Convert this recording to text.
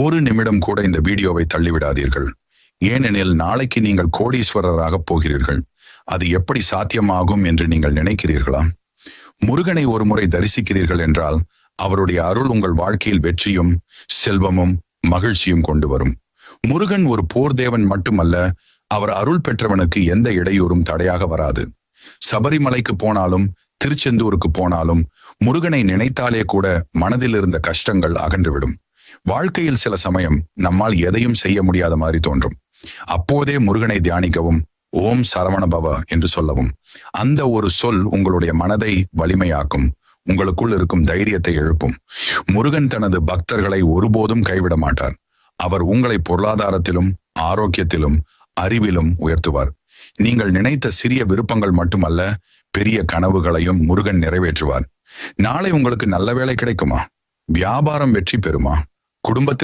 ஒரு நிமிடம் கூட இந்த வீடியோவை தள்ளிவிடாதீர்கள். ஏனெனில் நாளைக்கு நீங்கள் கோடீஸ்வரராக போகிறீர்கள். அது எப்படி சாத்தியமாகும் என்று நீங்கள் நினைக்கிறீர்களா? முருகனை ஒரு முறை தரிசிக்கிறீர்கள் என்றால் அவருடைய அருள் உங்கள் வாழ்க்கையில் வெற்றியும் செல்வமும் மகிழ்ச்சியும் கொண்டு வரும். முருகன் ஒரு போர் தேவன் மட்டுமல்ல, அவர் அருள் பெற்றவனுக்கு எந்த இடையூறும் தடையாக வராது. சபரிமலைக்கு போனாலும் திருச்செந்தூருக்கு போனாலும் முருகனை நினைத்தாலே கூட மனதில் இருந்த கஷ்டங்கள் அகன்றுவிடும். வாழ்க்கையில் சில சமயம் நம்மால் எதையும் செய்ய முடியாத மாதிரி தோன்றும். அப்போதே முருகனை தியானிக்கவும், ஓம் சரவணபவ என்று சொல்லவும். அந்த ஒரு சொல் உங்களுடைய மனதை வலிமையாக்கும், உங்களுக்குள் இருக்கும் தைரியத்தை எழுப்பும். முருகன் தனது பக்தர்களை ஒருபோதும் கைவிட மாட்டார். அவர் உங்களை பொருளாதாரத்திலும் ஆரோக்கியத்திலும் அறிவிலும் உயர்த்துவார். நீங்கள் நினைத்த சிறிய விருப்பங்கள் மட்டுமல்ல, பெரிய கனவுகளையும் முருகன் நிறைவேற்றுவார். நாளை உங்களுக்கு நல்ல வேலை கிடைக்குமா? வியாபாரம் வெற்றி பெறுமா? குடும்பத்தில்